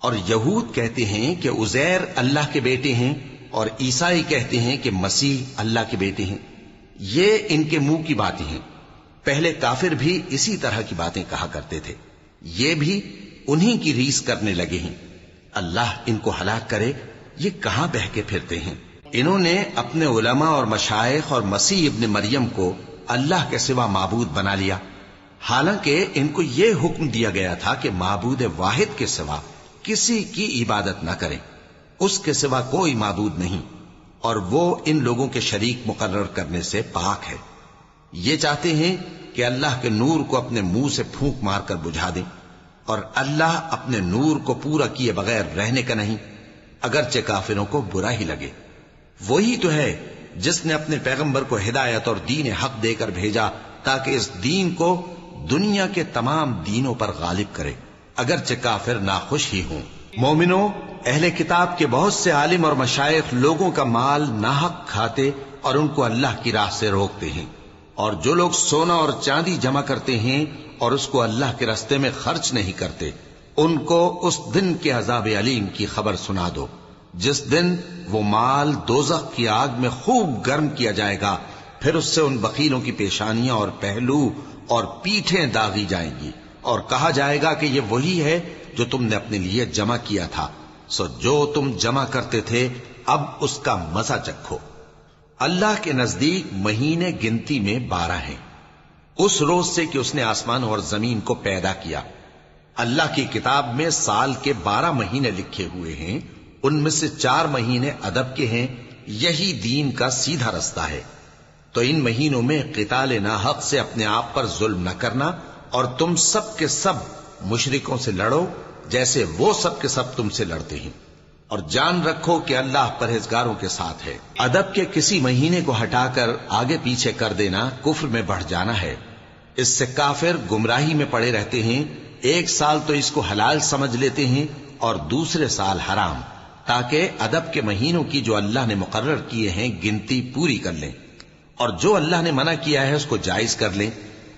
اور یہود کہتے ہیں کہ عزیر اللہ کے بیٹے ہیں، اور عیسائی کہتے ہیں کہ مسیح اللہ کے بیٹے ہیں۔ یہ ان کے منہ کی باتیں ہیں۔ پہلے کافر بھی اسی طرح کی باتیں کہا کرتے تھے، یہ بھی انہی کی ریس کرنے لگے ہیں۔ اللہ ان کو ہلاک کرے، یہ کہاں بہہ کے پھرتے ہیں؟ انہوں نے اپنے علماء اور مشائخ اور مسیح ابن مریم کو اللہ کے سوا معبود بنا لیا، حالانکہ ان کو یہ حکم دیا گیا تھا کہ معبود واحد کے سوا کسی کی عبادت نہ کریں، اس کے سوا کوئی معبود نہیں، اور وہ ان لوگوں کے شریک مقرر کرنے سے پاک ہے۔ یہ چاہتے ہیں کہ اللہ کے نور کو اپنے منہ سے پھونک مار کر بجھا دیں، اور اللہ اپنے نور کو پورا کیے بغیر رہنے کا نہیں، اگرچہ کافروں کو برا ہی لگے۔ وہی تو ہے جس نے اپنے پیغمبر کو ہدایت اور دین حق دے کر بھیجا تاکہ اس دین کو دنیا کے تمام دینوں پر غالب کرے، اگرچہ کافر ناخوش ہی ہوں۔ مومنوں، اہل کتاب کے بہت سے عالم اور مشائخ لوگوں کا مال ناحق کھاتے اور ان کو اللہ کی راہ سے روکتے ہیں، اور جو لوگ سونا اور چاندی جمع کرتے ہیں اور اس کو اللہ کے راستے میں خرچ نہیں کرتے، ان کو اس دن کے عذاب علیم کی خبر سنا دو، جس دن وہ مال دوزخ کی آگ میں خوب گرم کیا جائے گا، پھر اس سے ان بخیلوں کی پیشانیاں اور پہلو اور پیٹھیں داغی جائیں گی، اور کہا جائے گا کہ یہ وہی ہے جو تم نے اپنے لیے جمع کیا تھا، سو جو تم جمع کرتے تھے اب اس کا مزہ چکھو۔ اللہ کے نزدیک مہینے گنتی میں 12 ہیں، اس روز سے کہ اس نے آسمان اور زمین کو پیدا کیا۔ اللہ کی کتاب میں سال کے 12 مہینے لکھے ہوئے ہیں، ان میں سے 4 مہینے ادب کے ہیں، یہی دین کا سیدھا رستہ ہے۔ تو ان مہینوں میں قتال ناحق سے اپنے آپ پر ظلم نہ کرنا، اور تم سب کے سب مشرکوں سے لڑو جیسے وہ سب کے سب تم سے لڑتے ہیں، اور جان رکھو کہ اللہ پرہیزگاروں کے ساتھ ہے۔ ادب کے کسی مہینے کو ہٹا کر آگے پیچھے کر دینا کفر میں بڑھ جانا ہے، اس سے کافر گمراہی میں پڑے رہتے ہیں۔ ایک سال تو اس کو حلال سمجھ لیتے ہیں اور دوسرے سال حرام، تاکہ ادب کے مہینوں کی جو اللہ نے مقرر کیے ہیں گنتی پوری کر لیں، اور جو اللہ نے منع کیا ہے اس کو جائز کر لیں۔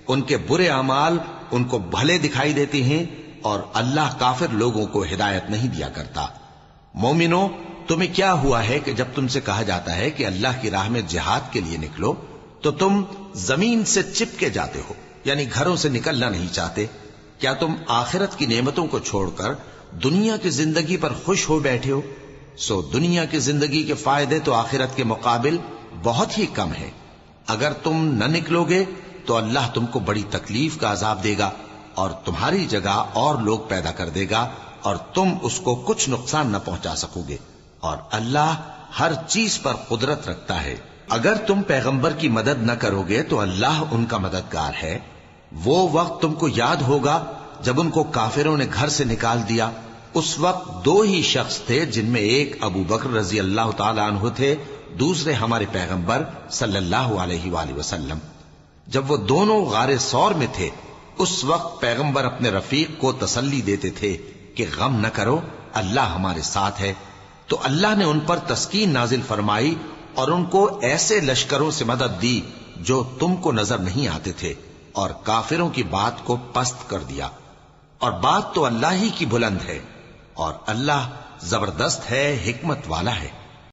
ان کے برے اعمال ان کو بھلے دکھائی دیتے ہیں، اور اللہ کافر لوگوں کو ہدایت نہیں دیا کرتا۔ مومنوں، تمہیں کیا ہوا ہے کہ جب تم سے کہا جاتا ہے کہ اللہ کی راہ میں جہاد کے لیے نکلو تو تم زمین سے چپکے جاتے ہو، یعنی گھروں سے نکلنا نہیں چاہتے؟ کیا تم آخرت کی نعمتوں کو چھوڑ کر دنیا کی زندگی پر خوش ہو بیٹھے ہو؟ سو دنیا کی زندگی کے فائدے تو آخرت کے مقابل بہت ہی کم ہے۔ اگر تم نہ نکلو گے تو اللہ تم کو بڑی تکلیف کا عذاب دے گا، اور تمہاری جگہ اور لوگ پیدا کر دے گا، اور تم اس کو کچھ نقصان نہ پہنچا سکو گے، اور اللہ ہر چیز پر قدرت رکھتا ہے۔ اگر تم پیغمبر کی مدد نہ کرو گے تو اللہ ان کا مددگار ہے۔ وہ وقت تم کو یاد ہوگا جب ان کو کافروں نے گھر سے نکال دیا۔ اس وقت 2 ہی شخص تھے، جن میں ایک ابو بکر رضی اللہ تعالی عنہ تھے، دوسرے ہمارے پیغمبر صلی اللہ علیہ وآلہ وسلم۔ جب وہ دونوں غار ثور میں تھے، اس وقت پیغمبر اپنے رفیق کو تسلی دیتے تھے کہ غم نہ کرو، اللہ ہمارے ساتھ ہے۔ تو اللہ نے ان پر تسکین نازل فرمائی اور ان کو ایسے لشکروں سے مدد دی جو تم کو نظر نہیں آتے تھے، اور کافروں کی بات کو پست کر دیا۔ اور بات تو اللہ ہی کی بلند ہے، اور اللہ زبردست ہے، حکمت والا ہے۔